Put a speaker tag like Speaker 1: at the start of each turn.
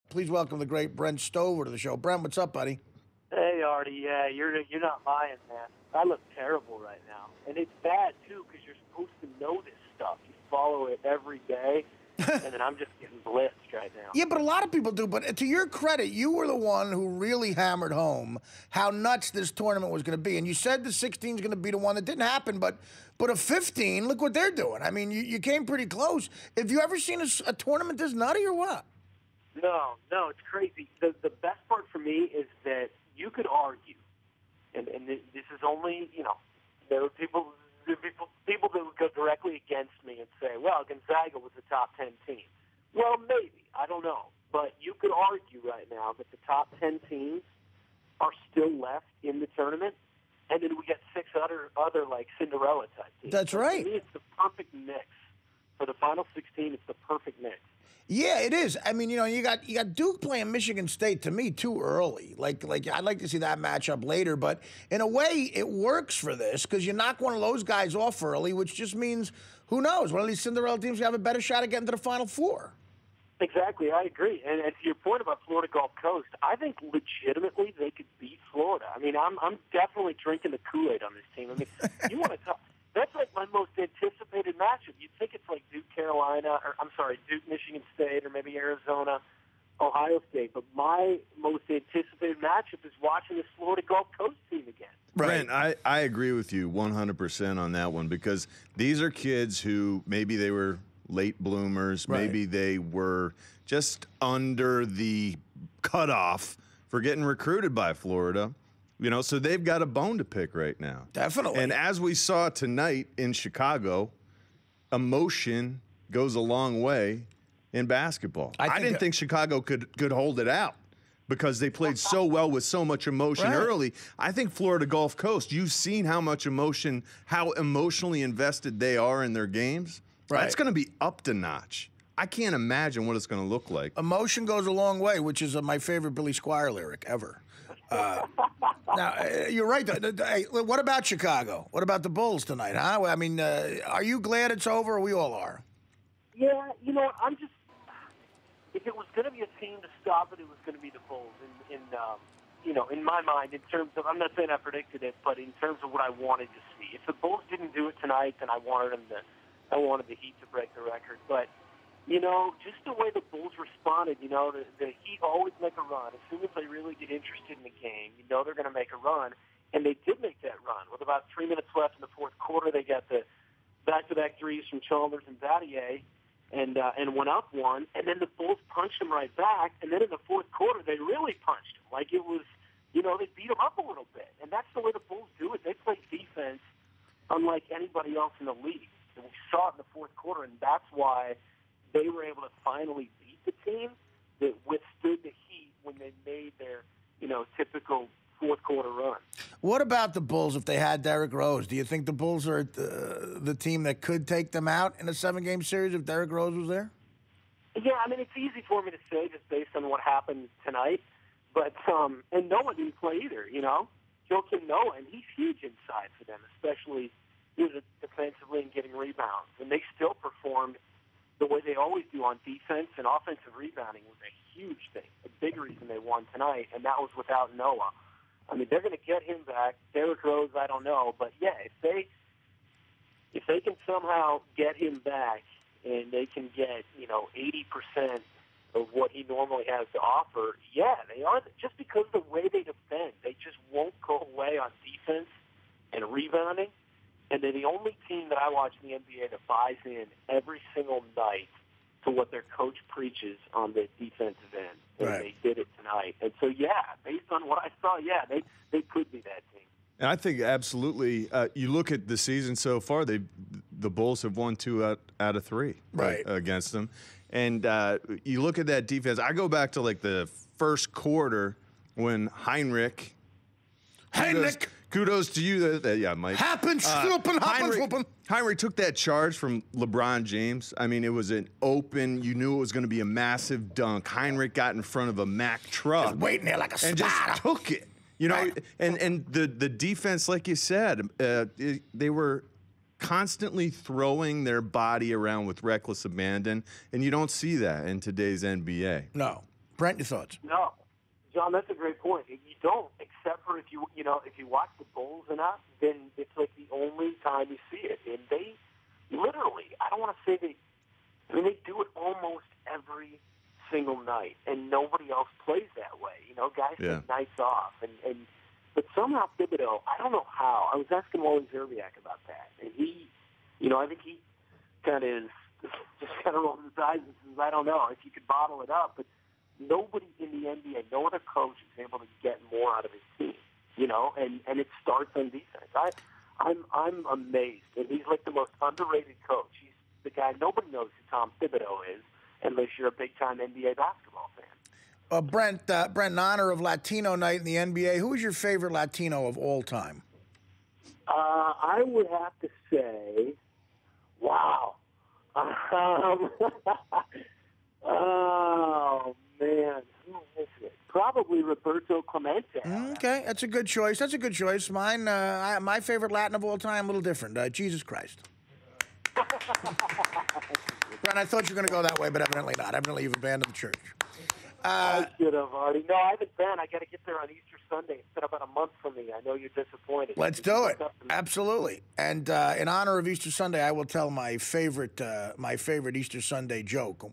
Speaker 1: Please welcome the great Brent Stover to the show. Brent, what's up, buddy?
Speaker 2: Hey, Artie. Yeah, you're not lying, man. I look terrible right now, and it's bad too because you're supposed to know this stuff. You follow it every day, and then I'm just getting blitzed right now.
Speaker 1: Yeah, but a lot of people do. But to your credit, you were the one who really hammered home how nuts this tournament was going to be. And you said the 16 is going to be the one that didn't happen, but a 15, look what they're doing. I mean, you came pretty close. Have you ever seen a tournament this nutty or what?
Speaker 2: No, it's crazy. The best part for me is that you could argue, and this is only, there are people that would go directly against me and say, well, Gonzaga was a top 10 team. Well, maybe. I don't know. But you could argue right now that the top 10 teams are still left in the tournament, and then we get six other like Cinderella type teams.
Speaker 1: That's right.
Speaker 2: To me, it's the perfect mix. For the Final 16, it's the perfect mix.
Speaker 1: Yeah, it is. I mean, you got Duke playing Michigan State to me too early. Like I'd like to see that matchup later, but in a way it works for this because you knock one of those guys off early, which just means who knows? One of these Cinderella teams have a better shot at getting to the Final Four.
Speaker 2: Exactly, I agree. And to your point about Florida Gulf Coast, I think legitimately they could beat Florida. I mean, I'm definitely drinking the Kool-Aid on this team. I mean, you want to talk. That's like my most anticipated matchup. You'd think it's like Duke, Michigan State, or maybe Arizona, Ohio State. But my most anticipated matchup is watching this Florida Gulf Coast team again.
Speaker 3: Right. Brent, I agree with you 100% on that one because these are kids who maybe they were late bloomers.
Speaker 1: Right.
Speaker 3: Maybe they were just under the cutoff for getting recruited by Florida. So they've got a bone to pick right now.
Speaker 1: Definitely.
Speaker 3: And as we saw tonight in Chicago, emotion goes a long way in basketball. I didn't think Chicago could hold it out because they played so well with so much emotion early. I think Florida Gulf Coast, you've seen how emotionally invested they are in their games.
Speaker 1: Right.
Speaker 3: That's going to be up to notch. I can't imagine what it's going to look like.
Speaker 1: Emotion goes a long way, which is my favorite Billy Squier lyric ever. Now, you're right. Hey, what about Chicago? What about the Bulls tonight, huh? I mean, are you glad it's over, or we all are?
Speaker 2: Yeah, I'm just – if it was going to be a team to stop it, it was going to be the Bulls. In my mind, in terms of – I'm not saying I predicted it, but in terms of what I wanted to see. If the Bulls didn't do it tonight, then I wanted the Heat to break the record. But – just the way the Bulls responded, the Heat always make a run. As soon as they really get interested in the game, they're going to make a run. And they did make that run. With about 3 minutes left in the fourth quarter, they got the back-to-back threes from Chalmers and Battier and went up one. And then the Bulls punched them right back. And then in the fourth quarter, they really punched them. Like it was, they beat them up a little bit. And that's the way the Bulls do it. They play defense unlike anybody else in the league. And we saw it in the fourth quarter, and that's why they were able to finally beat the team that withstood the Heat when they made their, typical fourth quarter run.
Speaker 1: What about the Bulls if they had Derrick Rose? Do you think the Bulls are the team that could take them out in a 7-game series if Derrick Rose was there?
Speaker 2: Yeah, I mean, it's easy for me to say just based on what happened tonight. But, and Noah didn't play either, Joakim Noah, and he's huge inside for them, especially defensively and getting rebounds. And they still performed the way they always do on defense, and offensive rebounding was a huge thing, a big reason they won tonight, and that was without Noah. I mean, they're going to get him back. Derrick Rose, I don't know, but yeah, if they can somehow get him back and they can get 80% of what he normally has to offer, yeah, they are. Just because of the way they defend, they just won't go away on defense and rebounding. And they're the only team that I watch in the NBA that buys in every single night to what their coach preaches on the defensive end. And they did it tonight. And so, yeah, based on what I saw, yeah, they could be that team.
Speaker 3: And I think absolutely. You look at the season so far; the Bulls have won 2 out of 3 against them. And you look at that defense. I go back to like the first quarter when Heinrich. Kudos to you. Yeah, Mike.
Speaker 1: Happens.
Speaker 3: Heinrich took that charge from LeBron James. I mean, it was an open. You knew it was going to be a massive dunk. Heinrich got in front of a Mack truck.
Speaker 1: Just waiting there like a spider.
Speaker 3: And just took it. And the defense, like you said, they were constantly throwing their body around with reckless abandon, and you don't see that in today's NBA.
Speaker 1: No. Brent, your thoughts?
Speaker 2: No, John, that's a great point. You don't, except for if you watch the Bulls enough, then it's like the only time you see it. And they literally, I don't want to say they do it almost every single night, and nobody else plays that way. Guys take nights off, but somehow Thibodeau, I don't know how. I was asking Wally Zerbiak about that, and he, I think he kind of is just kind of rolls his eyes and says, I don't know if you could bottle it up, but nobody in the NBA, no other coach is able to get more out of his team, and it starts on defense. I'm amazed, and he's like the most underrated coach. He's the guy nobody knows who Tom Thibodeau is, unless you're a big-time NBA basketball fan.
Speaker 1: Brent, in honor of Latino Night in the NBA, who is your favorite Latino of all time?
Speaker 2: I would have to say, wow. Oh, man. Who is it? Probably Roberto Clemente.
Speaker 1: Okay, that's a good choice. Mine, my favorite Latin of all time, a little different. Jesus Christ. Brent, I thought you were going to go that way, but evidently not. Evidently you've abandoned the church.
Speaker 2: I should have already. No, I haven't been. I got to get there on Easter Sunday. It's been about a month for me. I know you're disappointed.
Speaker 1: Let's do it. Absolutely. And in honor of Easter Sunday, I will tell my favorite Easter Sunday joke.